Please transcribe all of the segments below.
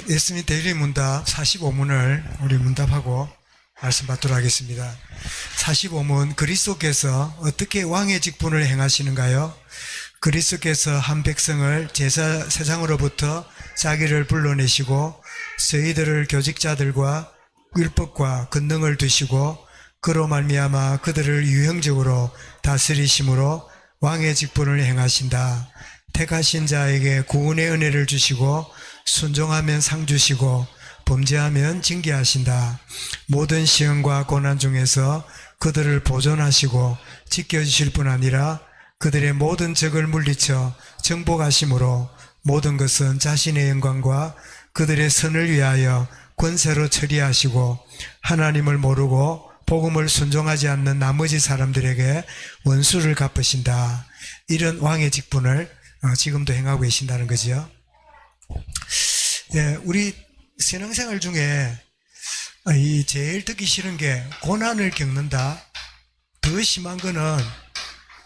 예수님 대리 문답 45문을 우리 문답하고 말씀 받도록 하겠습니다. 45문, 그리스도께서 어떻게 왕의 직분을 행하시는가요? 그리스도께서 한 백성을 제사 세상으로부터 자기를 불러내시고 저희들을 교직자들과 율법과 권능을 두시고 그로 말미암아 그들을 유형적으로 다스리심으로 왕의 직분을 행하신다. 택하신 자에게 구원의 은혜를 주시고 순종하면 상 주시고 범죄하면 징계하신다. 모든 시험과 고난 중에서 그들을 보존하시고 지켜주실 뿐 아니라 그들의 모든 적을 물리쳐 정복하심으로 모든 것은 자신의 영광과 그들의 선을 위하여 권세로 처리하시고 하나님을 모르고 복음을 순종하지 않는 나머지 사람들에게 원수를 갚으신다. 이런 왕의 직분을 지금도 행하고 계신다는 거죠. 예, 우리 신앙생활 중에 제일 듣기 싫은 게 고난을 겪는다. 더 심한 거는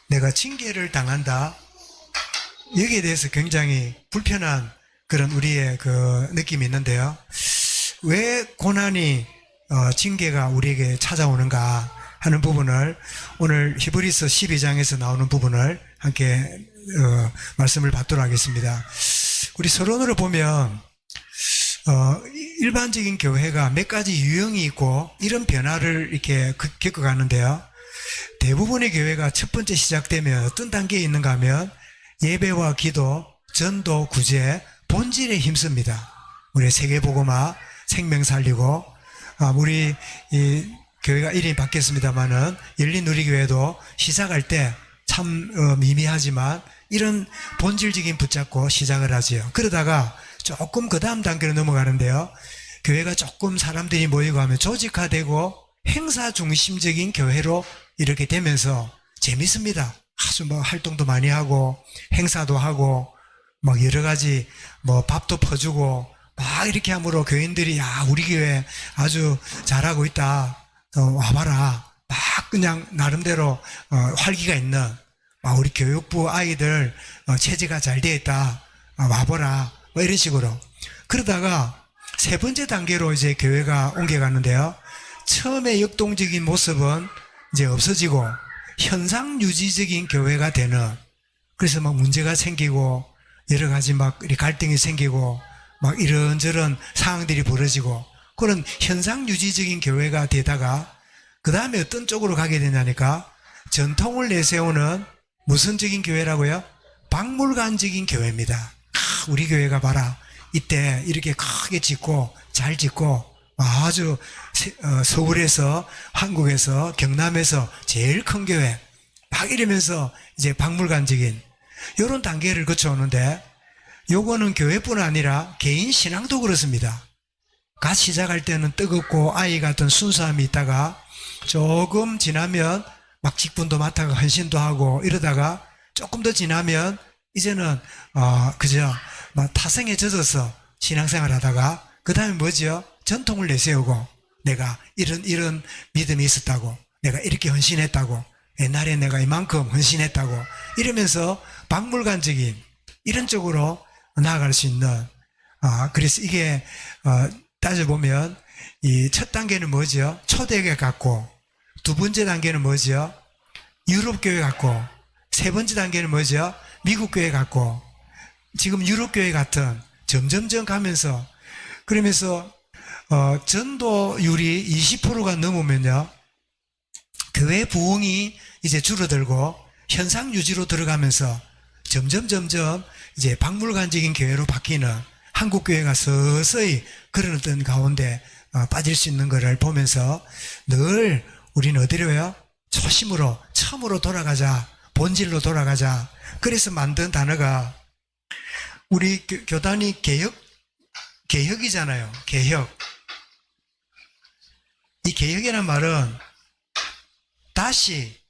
내가 징계를 당한다. 여기에 대해서 굉장히 불편한 그런 우리의 그 느낌이 있는데요. 왜 고난이 징계가 우리에게 찾아오는가 하는 부분을 오늘 히브리서 12장에서 나오는 부분을 함께 말씀을 받도록 하겠습니다. 우리 서론으로 보면 일반적인 교회가 몇 가지 유형이 있고 이런 변화를 이렇게 겪어가는데요. 대부분의 교회가 첫 번째 시작되면 어떤 단계에 있는가 하면 예배와 기도, 전도, 구제, 본질에 힘씁니다. 우리 세계복음화, 생명 살리고, 우리 이 교회가 이름이 바뀌었습니다만은 열린우리교회도 시작할 때 참 미미하지만 이런 본질적인 붙잡고 시작을 하지요. 그러다가 조금 그 다음 단계로 넘어가는데요. 교회가 조금 사람들이 모이고 하면 조직화되고 행사 중심적인 교회로 이렇게 되면서 재밌습니다. 아주 활동도 많이 하고 행사도 하고 여러 가지 밥도 퍼주고 이렇게 함으로 교인들이 우리 교회 아주 잘하고 있다. 와봐라. 그냥 나름대로 활기가 있는 우리 교육부 아이들 체제가 잘 되어 있다. 와봐라. 이런 식으로. 그러다가 세 번째 단계로 이제 교회가 옮겨가는데요. 처음에 역동적인 모습은 이제 없어지고 현상 유지적인 교회가 되는, 그래서 문제가 생기고 여러 가지 갈등이 생기고 이런저런 상황들이 벌어지고 그런 현상 유지적인 교회가 되다가 그 다음에 어떤 쪽으로 가게 되냐니까 전통을 내세우는 무선적인 교회라고요? 박물관적인 교회입니다. 우리 교회가 봐라. 이때 이렇게 크게 짓고 잘 짓고 아주 서울에서 한국에서 경남에서 제일 큰 교회 이러면서 이제 박물관적인 이런 단계를 거쳐오는데 요거는 교회뿐 아니라 개인 신앙도 그렇습니다. 같이 시작할 때는 뜨겁고 아이 같은 순수함이 있다가 조금 지나면 직분도 맡아가 헌신도 하고 이러다가 조금 더 지나면 이제는 그저 타성에 젖어서 신앙생활 하다가 그 다음에 뭐죠? 전통을 내세우고 내가 이런 믿음이 있었다고, 내가 이렇게 헌신했다고, 옛날에 내가 이만큼 헌신했다고 이러면서 박물관적인 이런 쪽으로 나아갈 수 있는, 그래서 이게 따져보면 이 첫 단계는 뭐죠? 초대교회 같고, 두 번째 단계는 뭐죠? 유럽교회 같고, 세 번째 단계는 뭐죠? 미국교회 같고, 지금 유럽교회 같은 점점점 가면서, 그러면서 전도율이 20%가 넘으면요, 교회 부흥이 이제 줄어들고 현상 유지로 들어가면서 점점 이제 박물관적인 교회로 바뀌는 한국교회가 서서히 그런 어떤 가운데 빠질 수 있는 것을 보면서 늘 우리는 어디로요? 초심으로, 처음으로 돌아가자. 본질로 돌아가자. 그래서 만든 단어가 우리 교단이 개혁이잖아요. 개혁. 이 개혁이라는 말은 다시,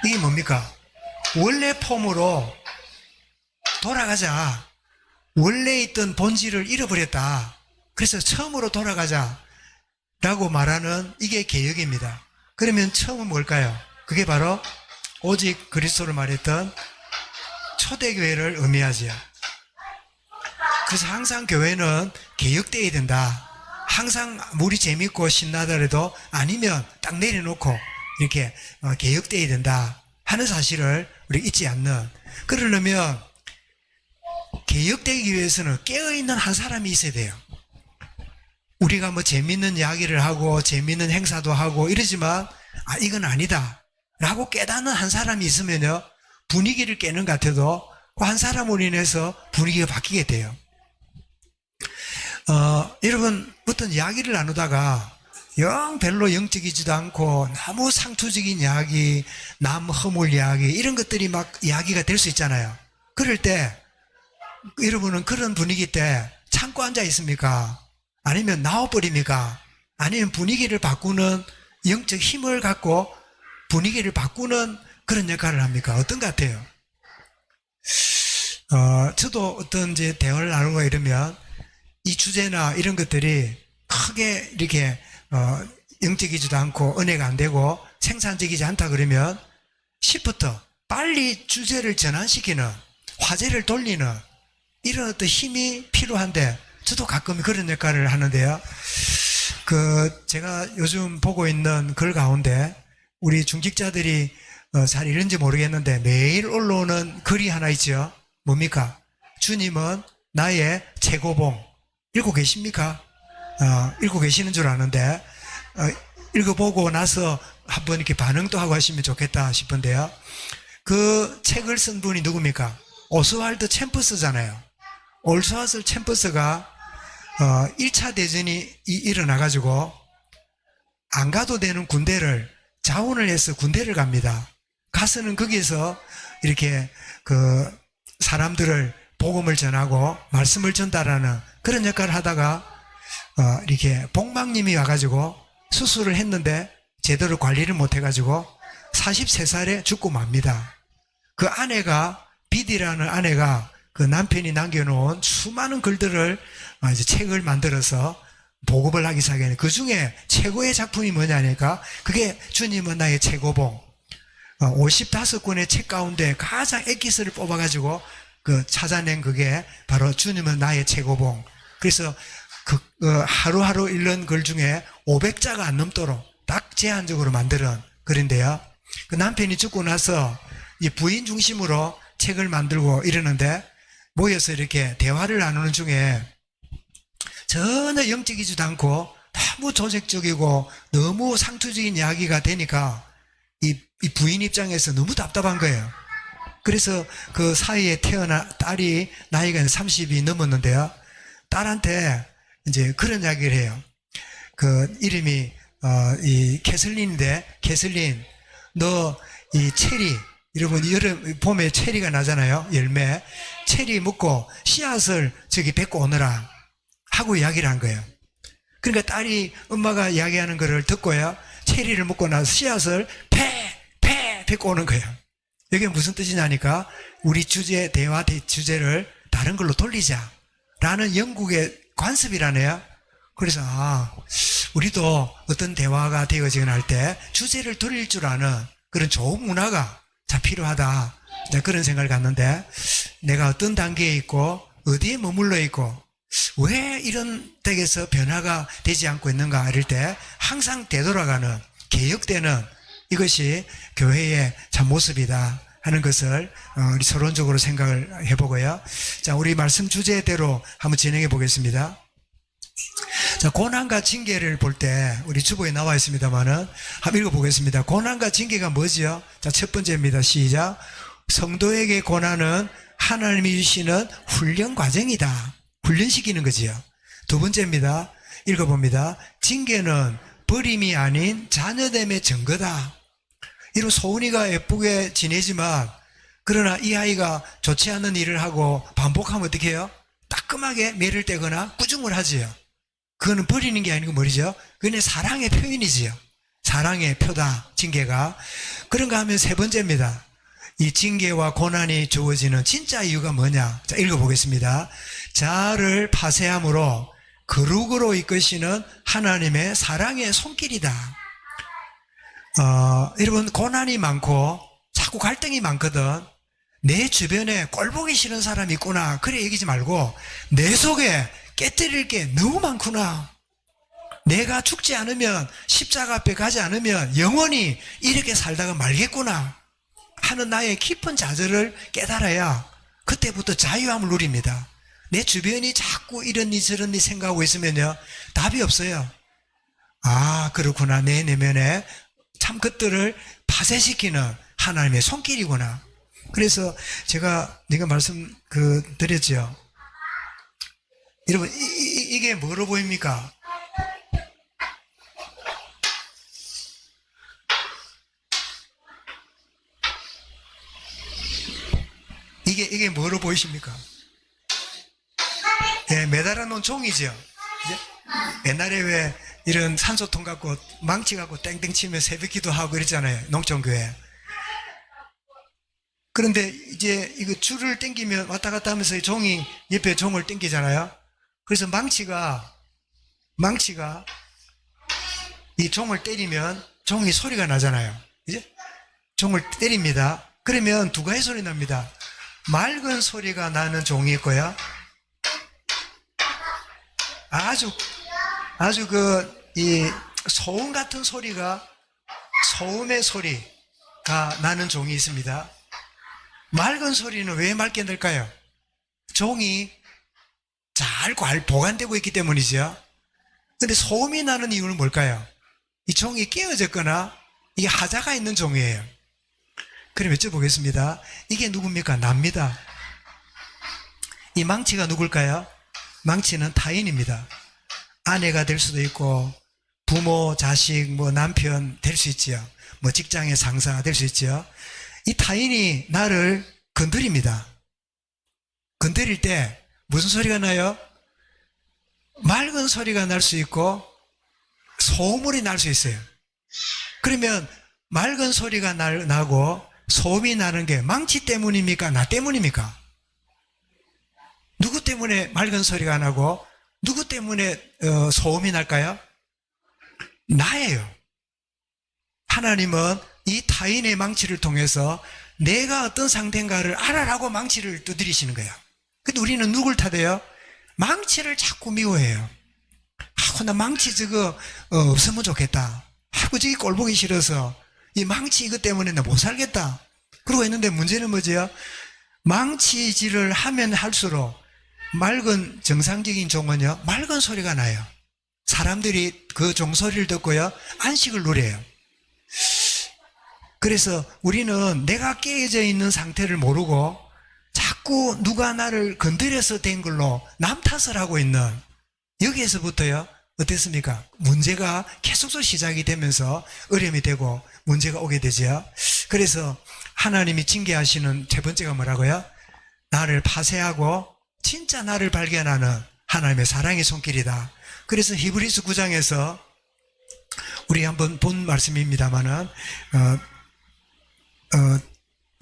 이게 뭡니까? 원래 폼으로 돌아가자. 원래 있던 본질을 잃어버렸다. 그래서 처음으로 돌아가자 라고 말하는 이게 개혁입니다. 그러면 처음은 뭘까요? 그게 바로 오직 그리스도를 말했던 초대교회를 의미하지요. 그래서 항상 교회는 개혁되어야 된다. 항상 물이 재밌고 신나더라도 아니면 딱 내려놓고 이렇게 개혁되어야 된다 하는 사실을 우리 잊지 않는. 그러려면 개혁되기 위해서는 깨어있는 한 사람이 있어야 돼요. 우리가 뭐 재밌는 이야기를 하고 재밌는 행사도 하고 이러지만 이건 아니다 라고 깨닫는 한 사람이 있으면요, 분위기를 깨는 것 같아도 그 한 사람으로 인해서 분위기가 바뀌게 돼요. 여러분, 어떤 이야기를 나누다가 영 별로 영적이지도 않고 너무 상투적인 이야기, 남 허물 이야기 이런 것들이 막 이야기가 될 수 있잖아요. 그럴 때 여러분은 그런 분위기 때 참고 앉아 있습니까? 아니면 나와버립니까? 아니면 분위기를 바꾸는 영적 힘을 갖고 분위기를 바꾸는 그런 역할을 합니까? 어떤 것 같아요? 저도 어떤 이제 대화를 나누고 이러면 이 주제나 이런 것들이 크게 이렇게 영적이지도 않고 은혜가 안 되고 생산적이지 않다 그러면 시프트 빨리 주제를 전환시키는, 화제를 돌리는 이런 어떤 힘이 필요한데 저도 가끔 그런 역할을 하는데요. 제가 요즘 보고 있는 글 가운데 우리 중직자들이 잘 읽는지 모르겠는데 매일 올라오는 글이 하나 있죠. 뭡니까? 주님은 나의 최고봉. 읽고 계십니까? 읽고 계시는 줄 아는데 읽어보고 나서 한번 이렇게 반응도 하고 하시면 좋겠다 싶은데요. 그 책을 쓴 분이 누굽니까? 오스왈드 챔퍼스잖아요. 오스왈드 챔퍼스가 1차 대전이 일어나가지고 안 가도 되는 군대를 자원을 해서 군대를 갑니다. 가서는 거기서 이렇게 사람들을 복음을 전하고 말씀을 전달하는 그런 역할을 하다가 이렇게 복막님이 와가지고 수술을 했는데 제대로 관리를 못해가지고 43살에 죽고 맙니다. 그 아내가, 비디라는 아내가 그 남편이 남겨놓은 수많은 글들을 이제 책을 만들어서 보급을 하기 시작했는데 그 중에 최고의 작품이 뭐냐니까 그게 주님은 나의 최고봉. 55권의 책 가운데 가장 엑기스를 뽑아가지고 찾아낸 그게 바로 주님은 나의 최고봉. 그래서 하루하루 읽는 글 중에 500자가 안 넘도록 딱 제한적으로 만드는 글인데요. 그 남편이 죽고 나서 이 부인 중심으로 책을 만들고 이러는데 모여서 이렇게 대화를 나누는 중에 전혀 영적이지도 않고 너무 조직적이고 너무 상투적인 이야기가 되니까 이 부인 입장에서 너무 답답한 거예요. 그래서 그 사이에 태어난 딸이 나이가 30이 넘었는데요. 딸한테 이제 그런 이야기를 해요. 이름이 이 캐슬린인데, 캐슬린, 너 이 체리, 여러분 여름 봄에 체리가 나잖아요. 열매, 체리 먹고 씨앗을 저기 뱉고 오너라 하고 이야기를 한 거예요. 그러니까 딸이 엄마가 이야기하는 거를 듣고요, 체리를 먹고 나서 씨앗을 뱉고 오는 거예요. 이게 무슨 뜻이냐니까 우리 대화 주제를 다른 걸로 돌리자라는 영국의 관습이라네요. 그래서 우리도 어떤 대화가 되어지거나 할 때 주제를 돌릴 줄 아는 그런 좋은 문화가 자 필요하다. 그런 생각을 갖는데 내가 어떤 단계에 있고 어디에 머물러 있고 왜 이런 댁에서 변화가 되지 않고 있는가 이럴 때 항상 되돌아가는, 개혁되는 이것이 교회의 참 모습이다 하는 것을 우리 서론적으로 생각을 해보고요. 자, 우리 말씀 주제대로 한번 진행해 보겠습니다. 자, 고난과 징계를 볼 때 우리 주보에 나와 있습니다만은 한번 읽어보겠습니다. 고난과 징계가 뭐지요? 자, 첫 번째입니다. 시작. 성도에게 고난은 하나님이 주시는 훈련 과정이다. 훈련시키는 거지요. 두 번째입니다. 읽어봅니다. 징계는 버림이 아닌 자녀됨의 증거다. 이런 소은이가 예쁘게 지내지만 그러나 이 아이가 좋지 않은 일을 하고 반복하면 어떻게 해요? 따끔하게 매를 떼거나 꾸중을 하지요. 그거는 버리는 게 아니고 뭐죠? 그건 사랑의 표현이지요. 사랑의 표다, 징계가. 그런가 하면 세 번째입니다. 이 징계와 고난이 주어지는 진짜 이유가 뭐냐? 자, 읽어보겠습니다. 자아를 파쇄함으로 거룩으로 이끄시는 하나님의 사랑의 손길이다. 여러분, 고난이 많고 자꾸 갈등이 많거든. 내 주변에 꼴보기 싫은 사람이 있구나. 그래 얘기지 말고 내 속에 깨뜨릴 게 너무 많구나. 내가 죽지 않으면, 십자가 앞에 가지 않으면 영원히 이렇게 살다가 말겠구나 하는 나의 깊은 좌절을 깨달아야 그때부터 자유함을 누립니다. 내 주변이 자꾸 이런 일 저런 일 생각하고 있으면요, 답이 없어요. 아, 그렇구나. 내 내면에 참 것들을 파쇄시키는 하나님의 손길이구나. 그래서 제가 말씀 드렸죠. 여러분, 이게 뭐로 보입니까? 이게 뭐로 보이십니까? 예, 매달아 놓은 종이죠. 예? 옛날에 왜 이런 산소통 갖고 망치 갖고 땡땡 치면 새벽 기도하고 이랬잖아요. 농촌교회. 그런데 이제 이거 줄을 당기면 왔다 갔다 하면서 종이 옆에 종을 당기잖아요. 그래서 망치가 이 종을 때리면 종이 소리가 나잖아요. 이제 종을 때립니다. 그러면 두 가지 소리 납니다. 맑은 소리가 나는 종이 있고요. 아주 이 소음 같은 소리가, 소음의 소리가 나는 종이 있습니다. 맑은 소리는 왜 맑게 될까요? 종이 잘 보관되고 있기 때문이죠. 근데 소음이 나는 이유는 뭘까요? 이 종이 깨어졌거나 이게 하자가 있는 종이에요. 그럼 여쭤보겠습니다. 이게 누굽니까? 납니다. 이 망치가 누굴까요? 망치는 타인입니다. 아내가 될 수도 있고, 부모, 자식, 남편 될 수 있지요. 직장의 상사가 될 수 있지요. 이 타인이 나를 건드립니다. 건드릴 때 무슨 소리가 나요? 맑은 소리가 날 수 있고 소음이 날 수 있어요. 그러면 맑은 소리가 나고 소음이 나는 게 망치 때문입니까? 나 때문입니까? 누구 때문에 맑은 소리가 나고 누구 때문에 소음이 날까요? 나예요. 하나님은 이 타인의 망치를 통해서 내가 어떤 상태인가를 알아라고 망치를 두드리시는 거예요. 근데 우리는 누굴 탓해요? 망치를 자꾸 미워해요. 나 망치 저거 없으면 좋겠다. 저기 꼴보기 싫어서 이 망치 이것 때문에 나 못 살겠다. 그러고 했는데 문제는 뭐죠? 망치질을 하면 할수록 맑은 정상적인 종은요, 맑은 소리가 나요. 사람들이 그 종소리를 듣고요, 안식을 누려요. 그래서 우리는 내가 깨어져 있는 상태를 모르고 자꾸 누가 나를 건드려서 된 걸로 남 탓을 하고 있는, 여기에서부터요, 어땠습니까? 문제가 계속해서 시작이 되면서 어려움이 되고 문제가 오게 되죠. 그래서 하나님이 징계하시는 세 번째가 뭐라고요? 나를 파쇄하고 진짜 나를 발견하는 하나님의 사랑의 손길이다. 그래서 히브리서 9장에서 우리 한번 본 말씀입니다만은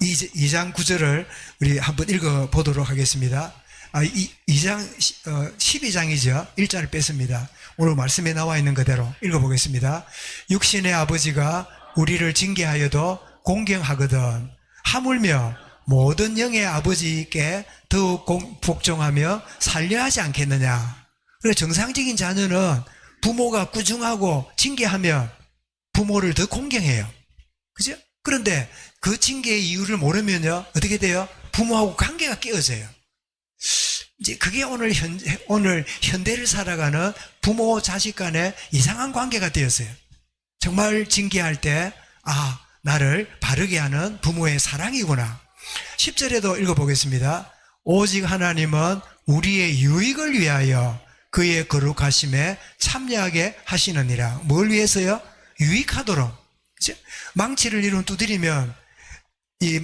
2장 9절을 우리 한번 읽어보도록 하겠습니다. 2장 12장이죠. 1절을 뺐습니다. 오늘 말씀에 나와 있는 그대로 읽어보겠습니다. 육신의 아버지가 우리를 징계하여도 공경하거든 하물며 모든 영의 아버지께 더욱 복종하며 살려하지 않겠느냐. 그래서 정상적인 자녀는 부모가 꾸중하고 징계하면 부모를 더 공경해요. 그죠? 그런데 그 징계의 이유를 모르면요, 어떻게 돼요? 부모하고 관계가 깨어져요. 이제 그게 오늘 현대를 살아가는 부모 자식 간의 이상한 관계가 되었어요. 정말 징계할 때, 나를 바르게 하는 부모의 사랑이구나. 10절에도 읽어보겠습니다. 오직 하나님은 우리의 유익을 위하여 그의 거룩하심에 참여하게 하시느니라. 뭘 위해서요? 유익하도록. 그치? 망치를 이런 두드리면 이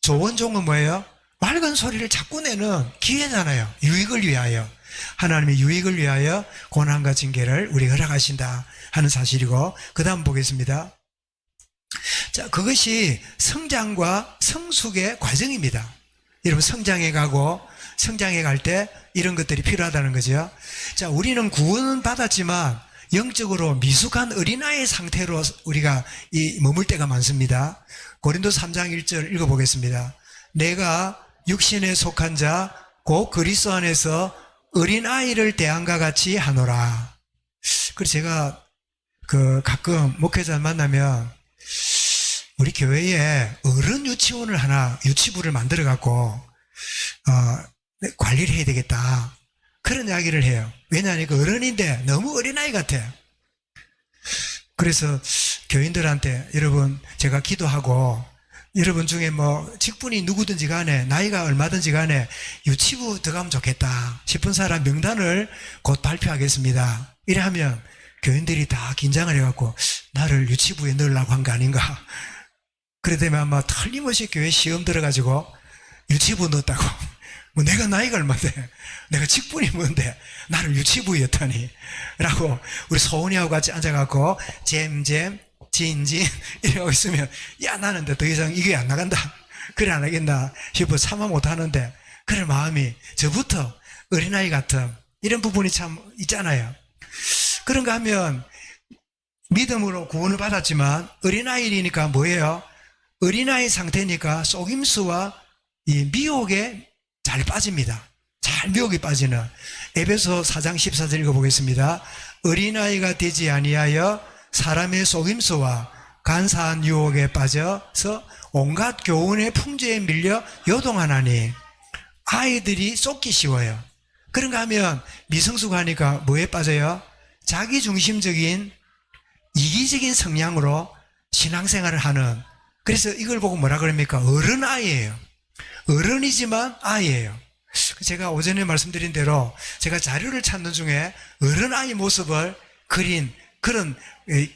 좋은 종은 뭐예요? 맑은 소리를 자꾸 내는 기회잖아요. 유익을 위하여. 하나님의 유익을 위하여 고난과 징계를 우리가 허락하신다 하는 사실이고, 그 다음 보겠습니다. 자, 그것이 성장과 성숙의 과정입니다. 여러분, 성장해 갈 때 이런 것들이 필요하다는 거죠. 자, 우리는 구원은 받았지만 영적으로 미숙한 어린아이의 상태로 우리가 머물 때가 많습니다. 고린도 3장 1절 읽어보겠습니다. 내가 육신에 속한 자 곧 그리스도 안에서 어린아이를 대함과 같이 하노라. 그래서 제가 가끔 목회자 만나면 우리 교회에 어른 유치원을 하나, 유치부를 만들어 갖고 관리를 해야 되겠다, 그런 이야기를 해요. 왜냐하면 그 어른인데 너무 어린아이 같아요. 그래서 교인들한테, 여러분 제가 기도하고 여러분 중에 뭐 직분이 누구든지 간에 나이가 얼마든지 간에 유치부 들어가면 좋겠다 싶은 사람 명단을 곧 발표하겠습니다. 이래 하면 교인들이 다 긴장을 해갖고 나를 유치부에 넣으려고 한 거 아닌가, 그래 되면 아마 틀림없이 교회 시험 들어가지고 유치부 넣었다고, 뭐 내가 나이가 얼마인데, 내가 직분이 뭔데 나를 유치부에 넣다니 라고 우리 소은이하고 같이 앉아갖고 잼잼 진진 이러고 있으면, 야 나는 더 이상 이게 안 나간다, 그래 안 하겠나 싶어 참아 못하는데, 그런 마음이 저부터 어린아이 같은 이런 부분이 참 있잖아요. 그런가 하면 믿음으로 구원을 받았지만 어린아이니까 뭐예요? 어린아이 상태니까 속임수와 이 미혹에 잘 빠집니다. 잘 미혹에 빠지는. 에베소 4장 14절 읽어보겠습니다. 어린아이가 되지 아니하여 사람의 속임수와 간사한 유혹에 빠져서 온갖 교훈의 풍조에 밀려 요동하나니 아이들이 쏟기 쉬워요. 그런가 하면 미성숙 하니까 뭐에 빠져요? 자기중심적인 이기적인 성향으로 신앙생활을 하는. 그래서 이걸 보고 뭐라 그럽니까? 어른아이예요. 어른이지만 아이예요. 제가 오전에 말씀드린 대로 제가 자료를 찾는 중에 어른아이 모습을 그린 그런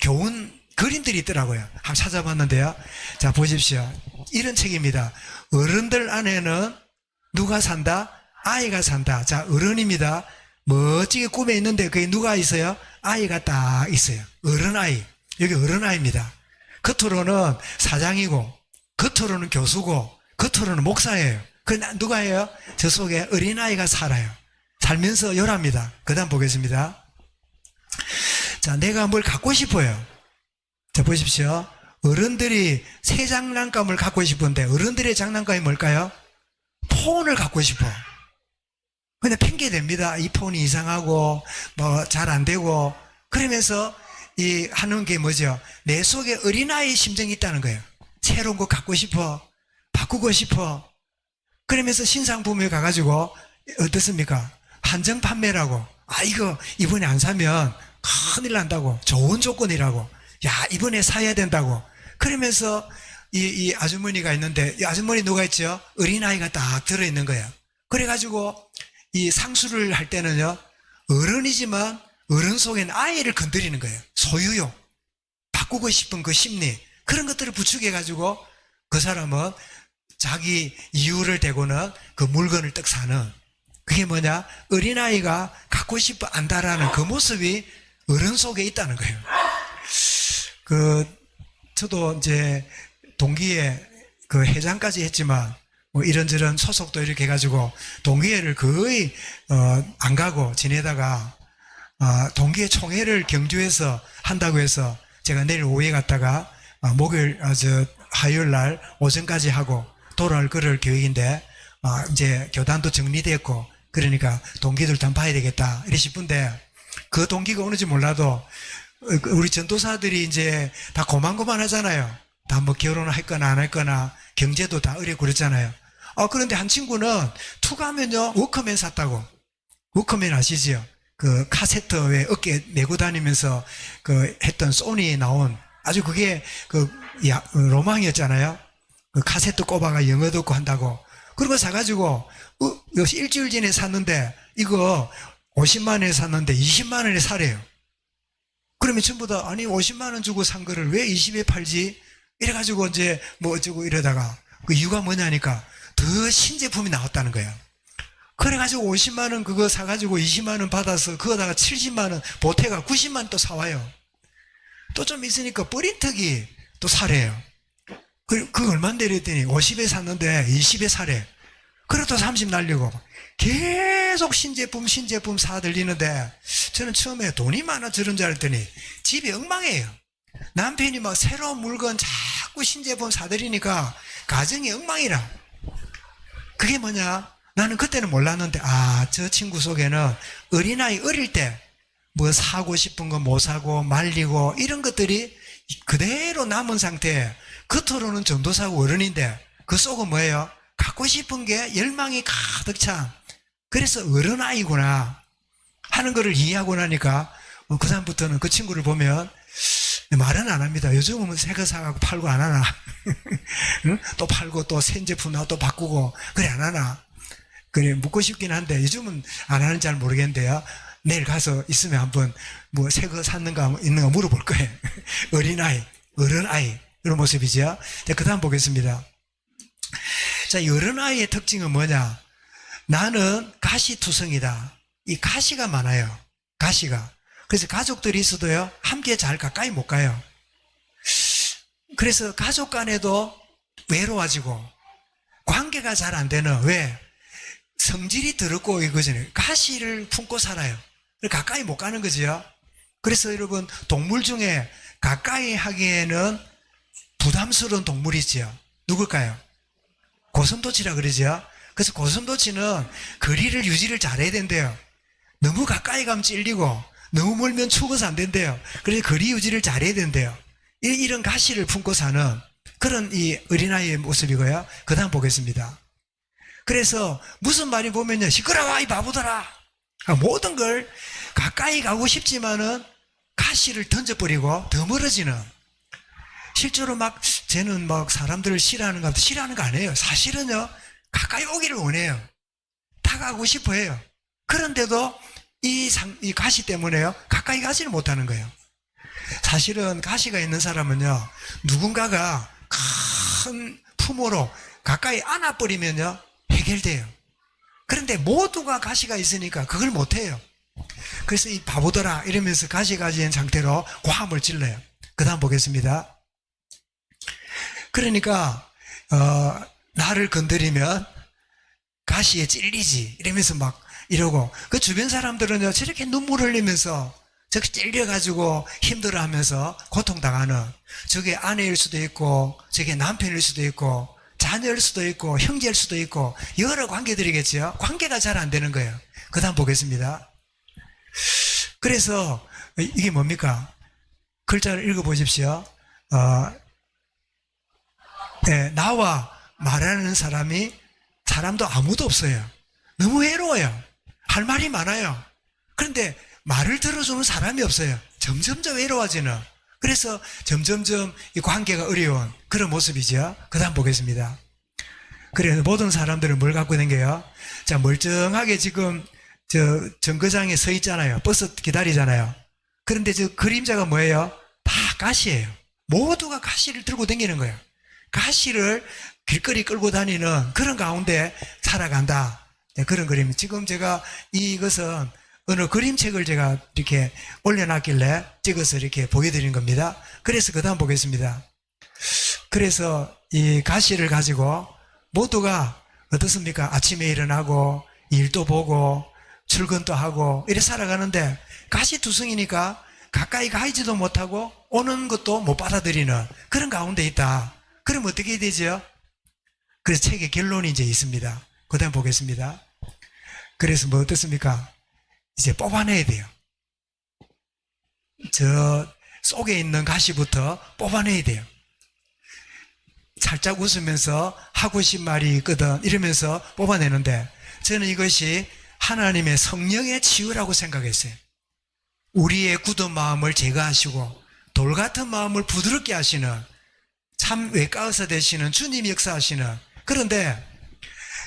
교훈 그림들이 있더라고요. 한번 찾아봤는데요. 자, 보십시오. 이런 책입니다. 어른들 안에는 누가 산다? 아이가 산다. 자, 어른입니다. 멋지게 꾸며 있는데 그게 누가 있어요? 아이가 딱 있어요. 어른아이. 여기 어른아이입니다. 겉으로는 사장이고 겉으로는 교수고 겉으로는 목사예요. 그 누가예요? 저 속에 어린아이가 살아요. 살면서 열합니다. 그 다음 보겠습니다. 자, 내가 뭘 갖고 싶어요. 자, 보십시오. 어른들이 새 장난감을 갖고 싶은데 어른들의 장난감이 뭘까요? 폰을 갖고 싶어. 근데 핑계댑니다. 이 폰이 이상하고 뭐 잘 안 되고. 그러면서 이 하는 게 뭐죠? 내 속에 어린아이의 심정이 있다는 거예요. 새로운 거 갖고 싶어, 바꾸고 싶어. 그러면서 신상품에 가가지고 어떻습니까? 한정 판매라고. 아, 이거 이번에 안 사면 큰일 난다고. 좋은 조건이라고. 야, 이번에 사야 된다고. 그러면서 이 아주머니가 있는데, 이 아주머니 누가 있죠? 어린아이가 딱 들어있는 거예요. 그래가지고 이 상수를 할 때는요, 어른이지만 어른 속에는 아이를 건드리는 거예요. 소유욕, 바꾸고 싶은 그 심리, 그런 것들을 부추겨가지고 그 사람은 자기 이유를 대고는 그 물건을 떡 사는. 그게 뭐냐? 어린아이가 갖고 싶어 안다라는 그 모습이 어른 속에 있다는 거예요. 저도 이제 동기회 그 회장까지 했지만, 뭐 이런저런 소속도 이렇게 해가지고 동기회를 거의 안 가고 지내다가 동기회 총회를 경주에서 한다고 해서 제가 내일 오후에 갔다가 목요일 화요일 날 오전까지 하고 돌아올 그럴 계획인데, 이제 교단도 정리됐고 그러니까 동기들도 한번 봐야 되겠다 이래 싶은데, 그 동기가 오는지 몰라도 우리 전도사들이 이제 다 고만고만 하잖아요. 다 뭐 결혼을 했거나 안 했거나 경제도 다 어렵고 그랬잖아요. 그런데 한 친구는 투가면요 워크맨 샀다고. 워크맨 아시지요? 그 카세트 왜 어깨에 메고 다니면서 그 했던 소니에 나온 아주 그게 로망이었잖아요. 그 카세트 꼽아가 영어 듣고 한다고. 그런 거 사가지고 일주일 전에 샀는데 이거 50만 원에 샀는데 20만 원에 사래요. 그러면 전부 다 아니 50만 원 주고 산 거를 왜 20에 팔지? 이래가지고 이제 뭐 어쩌고 이러다가 그 이유가 뭐냐니까 더 신제품이 나왔다는 거예요. 그래가지고 50만 원 그거 사가지고 20만 원 받아서 그거다가 70만 원 보태가 90만 원 또 사와요. 또 좀 있으니까 뿌린턱이 또 사래요. 그 얼마인데 이랬더니 50에 샀는데 20에 사래. 그래도 30 날리고 계속 신제품 사들리는데, 저는 처음에 돈이 많아 저런 줄 알았더니 집이 엉망이에요. 남편이 막 새로운 물건 자꾸 신제품 사들이니까 가정이 엉망이라. 그게 뭐냐? 나는 그때는 몰랐는데, 저 친구 속에는 어린아이 어릴 때 뭐 사고 싶은 거 못 사고 말리고 이런 것들이 그대로 남은 상태에, 겉으로는 전도사고 어른인데 그 속은 뭐예요? 갖고 싶은 게 열망이 가득 찬, 그래서 어른아이구나 하는 거를 이해하고 나니까 그 다음부터는 그 친구를 보면 말은 안 합니다. 요즘은 새 거 사갖고 팔고 안 하나? 응? 또 팔고 또 새 제품 나와 또 바꾸고 그래 안 하나? 그래 묻고 싶긴 한데 요즘은 안 하는지 잘 모르겠는데요. 내일 가서 있으면 한번 뭐 새 거 샀는가 있는가 물어볼 거예요. 어린아이, 어른아이 이런 모습이죠. 그 다음 보겠습니다. 자, 어른아이의 특징은 뭐냐? 나는 가시투성이다. 이 가시가 많아요. 가시가. 그래서 가족들이 있어도요, 함께 잘 가까이 못 가요. 그래서 가족 간에도 외로워지고, 관계가 잘 안 되는, 왜? 성질이 더럽고 이거잖아요. 가시를 품고 살아요. 가까이 못 가는 거지요. 그래서 여러분, 동물 중에 가까이 하기에는 부담스러운 동물이 있지요. 누굴까요? 고슴도치라 그러죠. 그래서 고슴도치는 거리를 유지를 잘해야 된대요. 너무 가까이 가면 찔리고 너무 멀면 죽어서 안 된대요. 그래서 거리 유지를 잘해야 된대요. 이런 가시를 품고 사는 그런 이 어린아이의 모습이고요. 그 다음 보겠습니다. 그래서 무슨 말이 보면요, 시끄러워 이 바보들아. 모든 걸 가까이 가고 싶지만은 가시를 던져버리고 더 멀어지는, 실제로 막 쟤는 막 사람들을 싫어하는 거 아니에요. 사실은요, 가까이 오기를 원해요. 다가가고 싶어 해요. 그런데도 이 가시 때문에요, 가까이 가지를 못하는 거예요. 사실은 가시가 있는 사람은요, 누군가가 큰 품으로 가까이 안아버리면요, 해결돼요. 그런데 모두가 가시가 있으니까 그걸 못해요. 그래서 이 바보더라 이러면서 가시 가진 상태로 고함을 질러요. 그 다음 보겠습니다. 그러니까 나를 건드리면 가시에 찔리지 이러면서 막 이러고, 그 주변 사람들은요, 저렇게 눈물 흘리면서 저렇게 찔려가지고 힘들어하면서 고통당하는, 저게 아내일 수도 있고 저게 남편일 수도 있고 자녀일 수도 있고 형제일 수도 있고 여러 관계들이겠죠. 관계가 잘 안 되는 거예요. 그 다음 보겠습니다. 그래서 이게 뭡니까? 글자를 읽어보십시오. 나와 말하는 사람도 아무도 없어요. 너무 외로워요. 할 말이 많아요. 그런데 말을 들어주는 사람이 없어요. 점점점 외로워지는, 그래서 점점점 이 관계가 어려운 그런 모습이죠. 그 다음 보겠습니다. 그래서 모든 사람들은 뭘 갖고 다녀요? 자, 멀쩡하게 지금 정거장에 서 있잖아요. 버스 기다리잖아요. 그런데 저 그림자가 뭐예요? 다 가시예요. 모두가 가시를 들고 다니는 거예요. 가시를 길거리 끌고 다니는 그런 가운데 살아간다. 네, 그런 그림. 지금 제가 이것은 어느 그림책을 제가 이렇게 올려놨길래 찍어서 이렇게 보여드린 겁니다. 그래서 그 다음 보겠습니다. 그래서 이 가시를 가지고 모두가 어떻습니까? 아침에 일어나고 일도 보고 출근도 하고 이렇게 살아가는데, 가시투성이니까 가까이 가지도 못하고 오는 것도 못 받아들이는 그런 가운데 있다. 그럼 어떻게 해야 되죠? 그래서 책의 결론이 이제 있습니다. 그 다음 보겠습니다. 그래서 뭐 어떻습니까? 이제 뽑아내야 돼요. 저 속에 있는 가시부터 뽑아내야 돼요. 살짝 웃으면서 하고 싶은 말이 있거든 이러면서 뽑아내는데, 저는 이것이 하나님의 성령의 치유라고 생각했어요. 우리의 굳은 마음을 제거하시고 돌 같은 마음을 부드럽게 하시는, 참 외과의사 되시는 주님이 역사하시는. 그런데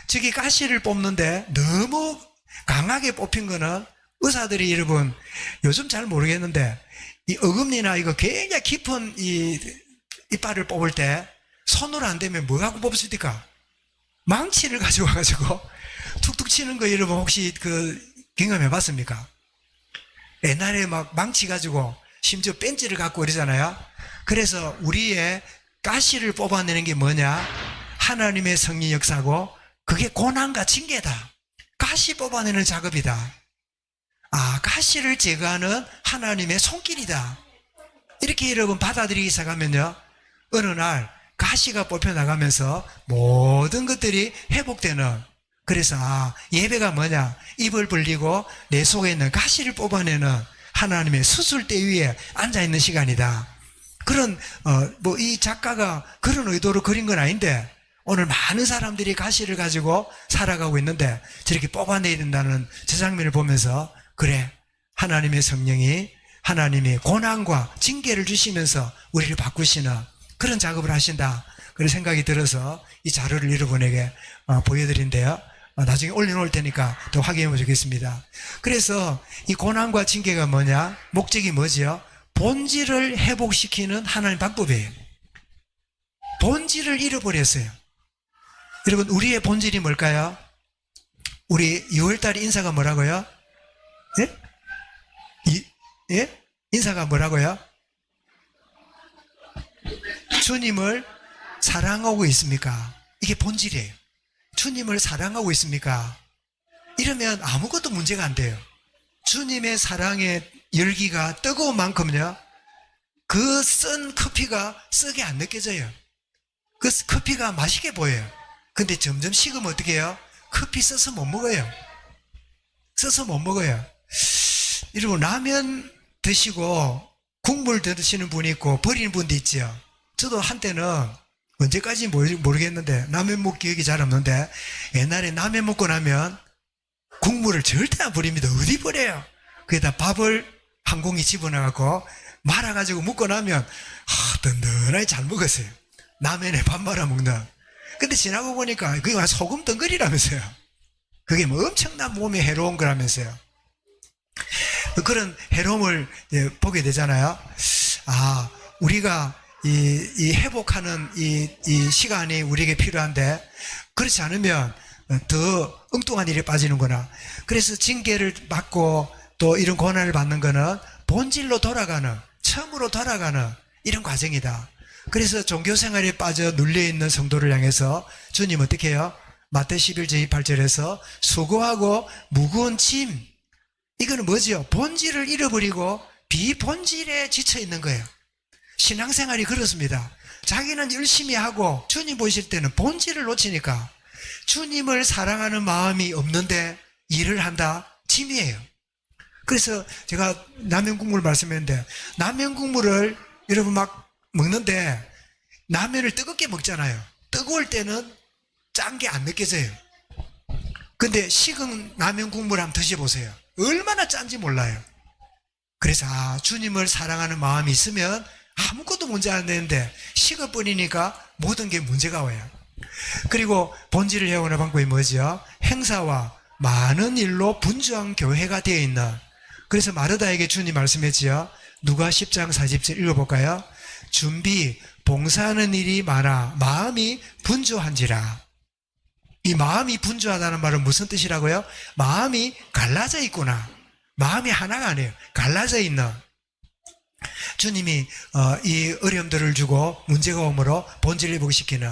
저기 가시를 뽑는데 너무 강하게 뽑힌 거는, 의사들이 여러분 요즘 잘 모르겠는데 이 어금니나 이거 굉장히 깊은 이 이빨을 뽑을 때 손으로 안 되면 뭐 갖고 뽑습니까? 망치를 가져와가지고 툭툭 치는 거 여러분 혹시 경험해 봤습니까? 옛날에 막 망치 가지고 심지어 벤치를 갖고 그러잖아요. 그래서 우리의 가시를 뽑아내는 게 뭐냐? 하나님의 성령 역사고, 그게 고난과 징계다. 가시 뽑아내는 작업이다. 가시를 제거하는 하나님의 손길이다. 이렇게 여러분 받아들이기 시작하면요, 어느 날 가시가 뽑혀 나가면서 모든 것들이 회복되는, 그래서 예배가 뭐냐, 입을 벌리고 내 속에 있는 가시를 뽑아내는 하나님의 수술대 위에 앉아있는 시간이다. 그런 이 작가가 그런 의도로 그린 건 아닌데, 오늘 많은 사람들이 가시를 가지고 살아가고 있는데 저렇게 뽑아내야 된다는 저 장면을 보면서, 그래, 하나님의 성령이 하나님이 고난과 징계를 주시면서 우리를 바꾸시는 그런 작업을 하신다, 그런 생각이 들어서 이 자료를 여러분에게 보여드린대요. 나중에 올려놓을 테니까 또 확인해 보시겠습니다. 그래서 이 고난과 징계가 뭐냐, 목적이 뭐지요? 본질을 회복시키는 하나님 방법이에요. 본질을 잃어버렸어요. 여러분, 우리의 본질이 뭘까요? 우리 6월달 인사가 뭐라고요? 예? 예? 인사가 뭐라고요? 주님을 사랑하고 있습니까? 이게 본질이에요. 주님을 사랑하고 있습니까? 이러면 아무것도 문제가 안 돼요. 주님의 사랑의 열기가 뜨거운 만큼요, 그 쓴 커피가 쓰게 안 느껴져요. 그 커피가 맛있게 보여요. 근데 점점 식으면 어떻게 해요? 커피 써서 못 먹어요. 써서 못 먹어요. 여러분, 라면 드시고 국물 드시는 분이 있고 버리는 분도 있죠. 저도 한때는 언제까지 모르겠는데, 라면 먹기 기억이 잘 없는데, 옛날에 라면 먹고 나면 국물을 절대 안 버립니다. 어디 버려요? 거기다 밥을 한 공기 집어넣어갖고 말아가지고 먹고 나면 든든하게 잘 먹었어요. 라면에 밥 말아 먹는. 근데 지나고 보니까 그게 소금 덩어리라면서요. 그게 뭐 엄청난 몸에 해로운 거라면서요. 그런 해로움을 보게 되잖아요. 우리가 이 회복하는 이 시간이 우리에게 필요한데, 그렇지 않으면 더 엉뚱한 일에 빠지는구나. 그래서 징계를 받고 또 이런 고난을 받는 거는 본질로 돌아가는, 처음으로 돌아가는 이런 과정이다. 그래서 종교생활에 빠져 눌려있는 성도를 향해서 주님 어떻게 해요? 마태 11장 28절에서 수고하고 무거운 짐, 이거는 뭐지요? 본질을 잃어버리고 비본질에 지쳐있는 거예요. 신앙생활이 그렇습니다. 자기는 열심히 하고 주님 보실 때는 본질을 놓치니까, 주님을 사랑하는 마음이 없는데 일을 한다? 짐이에요. 그래서 제가 라면 국물 말씀했는데, 라면 국물을 여러분 막 먹는데 라면을 뜨겁게 먹잖아요. 뜨거울 때는 짠 게 안 느껴져요. 근데 식은 라면 국물 한번 드셔보세요. 얼마나 짠지 몰라요. 그래서 주님을 사랑하는 마음이 있으면 아무것도 문제 안 되는데, 식어버리니까 모든 게 문제가 와요. 그리고 본질을 회복하는 방법이 뭐죠? 행사와 많은 일로 분주한 교회가 되어 있는. 그래서 마르다에게 주님 말씀했지요. 누가 10장 40절 읽어볼까요? 준비, 봉사하는 일이 많아 마음이 분주한지라. 이 마음이 분주하다는 말은 무슨 뜻이라고요? 마음이 갈라져 있구나. 마음이 하나가 아니에요. 갈라져 있는. 주님이 이 어려움들을 주고 문제가 오므로 본질을 회복시키는.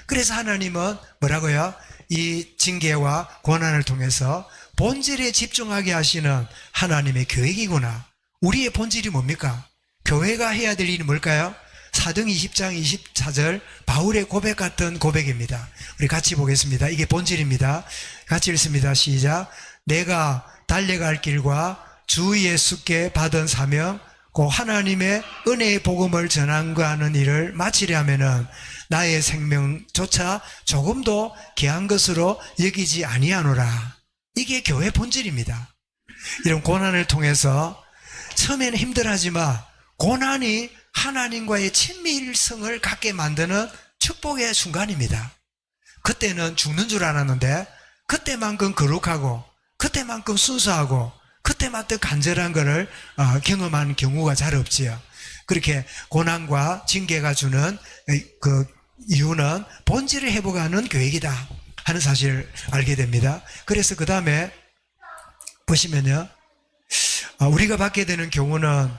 그래서 하나님은 뭐라고요? 이 징계와 고난을 통해서 본질에 집중하게 하시는 하나님의 계획이구나. 우리의 본질이 뭡니까? 교회가 해야 될 일이 뭘까요? 사도행 20장 24절 바울의 고백 같은 고백입니다. 우리 같이 보겠습니다. 이게 본질입니다. 같이 읽습니다. 시작. 내가 달려갈 길과 주 예수께 받은 사명, 그 하나님의 은혜의 복음을 전한과 하는 일을 마치려 하면은 나의 생명조차 조금도 귀한 것으로 여기지 아니하노라. 이게 교회 본질입니다. 이런 고난을 통해서 처음에는 힘들하지만 고난이 하나님과의 친밀성을 갖게 만드는 축복의 순간입니다. 그때는 죽는 줄 알았는데 그때만큼 거룩하고 그때만큼 순수하고 그때만큼 간절한 것을 경험한 경우가 잘 없지요. 그렇게 고난과 징계가 주는 그 이유는 본질을 회복하는 계획이다 하는 사실을 알게 됩니다. 그래서 그 다음에 보시면요, 우리가 받게 되는 경우는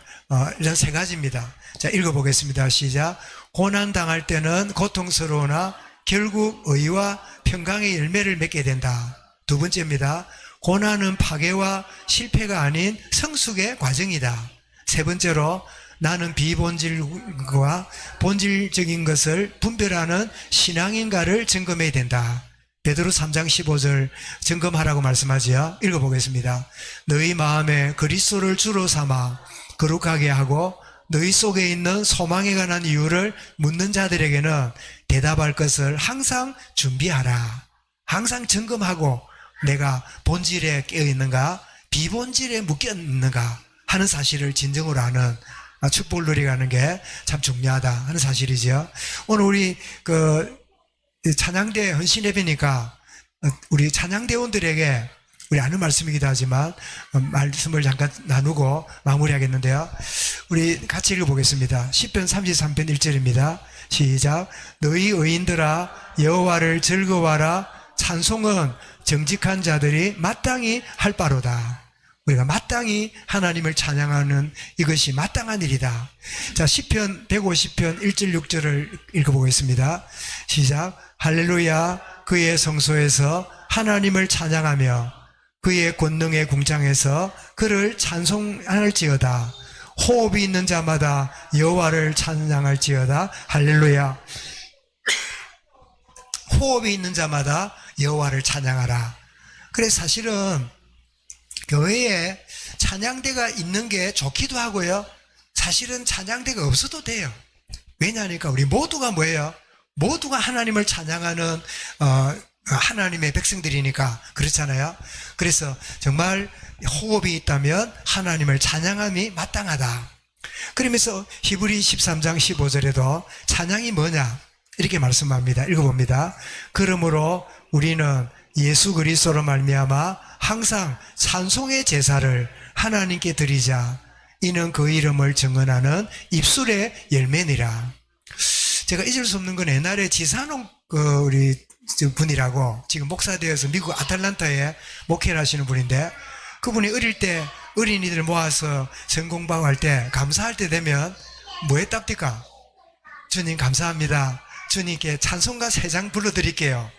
이런 세 가지입니다. 자, 읽어보겠습니다. 시작. 고난 당할 때는 고통스러우나 결국 의와 평강의 열매를 맺게 된다. 두 번째입니다. 고난은 파괴와 실패가 아닌 성숙의 과정이다. 세 번째로 나는 비본질과 본질적인 것을 분별하는 신앙인가를 점검해야 된다. 베드로 3장 15절 점검하라고 말씀하지요. 읽어보겠습니다. 너희 마음에 그리스도를 주로 삼아 거룩하게 하고 너희 속에 있는 소망에 관한 이유를 묻는 자들에게는 대답할 것을 항상 준비하라. 항상 점검하고 내가 본질에 깨어있는가 비본질에 묶여있는가 하는 사실을 진정으로 아는 축복을 누리가는 게 참 중요하다 하는 사실이죠. 오늘 우리 찬양대 헌신예배니까 우리 찬양대원들에게 우리 아는 말씀이기도 하지만 말씀을 잠깐 나누고 마무리하겠는데요. 우리 같이 읽어보겠습니다. 시편 33편 1절입니다. 시작. 너희 의인들아 여호와를 즐거워하라. 찬송은 정직한 자들이 마땅히 할 바로다. 우리가 마땅히 하나님을 찬양하는 이것이 마땅한 일이다. 자, 시편 150편 1절 6절을 읽어보겠습니다. 시작. 할렐루야. 그의 성소에서 하나님을 찬양하며 그의 권능의 궁창에서 그를 찬송할지어다. 호흡이 있는 자마다 여호와를 찬양할지어다. 할렐루야. 호흡이 있는 자마다 여호와를 찬양하라. 그래서 사실은 교회에 찬양대가 있는 게 좋기도 하고요. 사실은 찬양대가 없어도 돼요. 왜냐하니까 우리 모두가 뭐예요? 모두가 하나님을 찬양하는 하나님의 백성들이니까 그렇잖아요. 그래서 정말 호흡이 있다면 하나님을 찬양함이 마땅하다. 그러면서 히브리 13장 15절에도 찬양이 뭐냐 이렇게 말씀합니다. 읽어봅니다. 그러므로 우리는 예수 그리스도로 말미암아 항상 찬송의 제사를 하나님께 드리자. 이는 그 이름을 증언하는 입술의 열매니라. 제가 잊을 수 없는 건 옛날에 지산홍 우리 분이라고 지금 목사 되어서 미국 아틀란타에 목회를 하시는 분인데, 그분이 어릴 때 어린이들 모아서 전공방할 때 감사할 때 되면 뭐 했답니까? 주님 감사합니다. 주님께 찬송가 3장 불러드릴게요.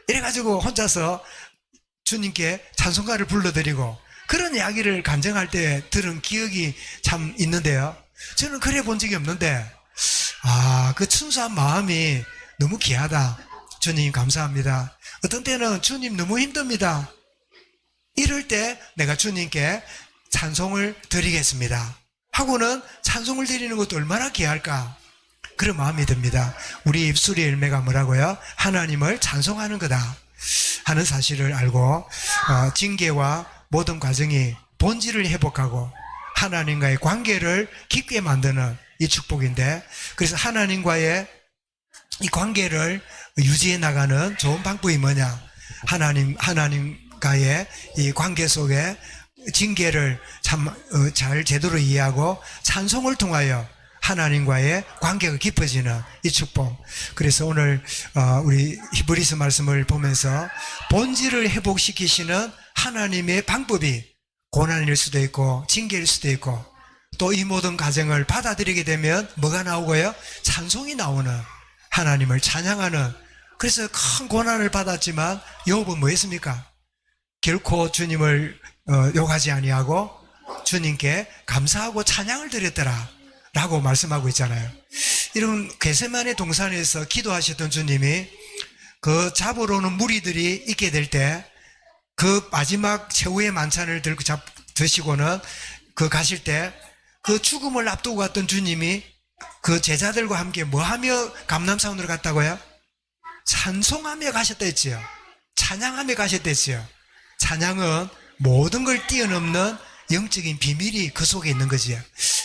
이래가지고 혼자서 주님께 찬송가를 불러드리고 그런 이야기를 간증할 때 들은 기억이 참 있는데요. 저는 그래 본 적이 없는데 그 순수한 마음이 너무 귀하다. 주님 감사합니다. 어떤 때는 주님 너무 힘듭니다. 이럴 때 내가 주님께 찬송을 드리겠습니다 하고는 찬송을 드리는 것도 얼마나 귀할까, 그런 마음이 듭니다. 우리 입술의 열매가 뭐라고요? 하나님을 찬송하는 거다 하는 사실을 알고 징계와 모든 과정이 본질을 회복하고 하나님과의 관계를 깊게 만드는 이 축복인데, 그래서 하나님과의 이 관계를 유지해 나가는 좋은 방법이 뭐냐? 하나님과의 이 관계 속에 징계를 잘 제대로 이해하고 찬송을 통하여 하나님과의 관계가 깊어지는 이 축복. 그래서 오늘 우리 히브리서 말씀을 보면서 본질을 회복시키시는 하나님의 방법이 고난일 수도 있고 징계일 수도 있고, 또 이 모든 과정을 받아들이게 되면 뭐가 나오고요? 찬송이 나오는, 하나님을 찬양하는. 그래서 큰 고난을 받았지만 욥은 뭐 했습니까? 결코 주님을 욕하지 아니하고 주님께 감사하고 찬양을 드렸더라 라고 말씀하고 있잖아요. 이런 겟세마네 동산에서 기도하셨던 주님이 그 잡으러 오는 무리들이 있게 될 때 그 마지막 최후의 만찬을 들고 드시고는 그 가실 때 그 죽음을 앞두고 갔던 주님이 그 제자들과 함께 뭐하며 감람산으로 갔다고요? 찬송하며 가셨다 했지요. 찬양하며 가셨다 했지요. 찬양은 모든 걸 뛰어넘는 영적인 비밀이 그 속에 있는 거지요.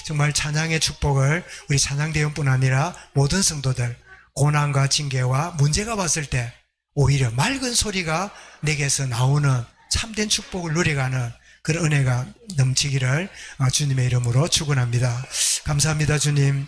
정말 찬양의 축복을 우리 찬양대원뿐 아니라 모든 성도들, 고난과 징계와 문제가 왔을 때 오히려 맑은 소리가 내게서 나오는 참된 축복을 누려가는 그런 은혜가 넘치기를 주님의 이름으로 축원합니다. 감사합니다. 주님,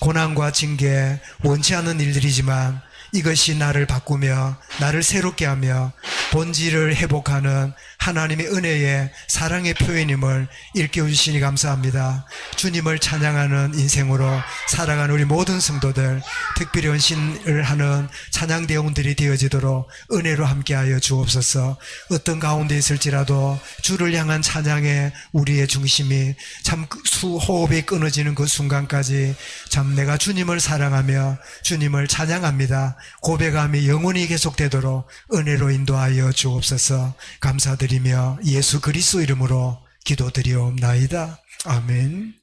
고난과 징계 원치 않는 일들이지만 이것이 나를 바꾸며 나를 새롭게 하며 본질을 회복하는 하나님의 은혜의 사랑의 표현임을 일깨워주시니 감사합니다. 주님을 찬양하는 인생으로 살아가는 우리 모든 성도들, 특별히 헌신을 하는 찬양대원들이 되어지도록 은혜로 함께하여 주옵소서. 어떤 가운데 있을지라도 주를 향한 찬양의 우리의 중심이 참 호흡이 끊어지는 그 순간까지 참 내가 주님을 사랑하며 주님을 찬양합니다 고백함이 영원히 계속되도록 은혜로 인도하여 주옵소서. 감사드리며 예수 그리스도 이름으로 기도드리옵나이다. 아멘.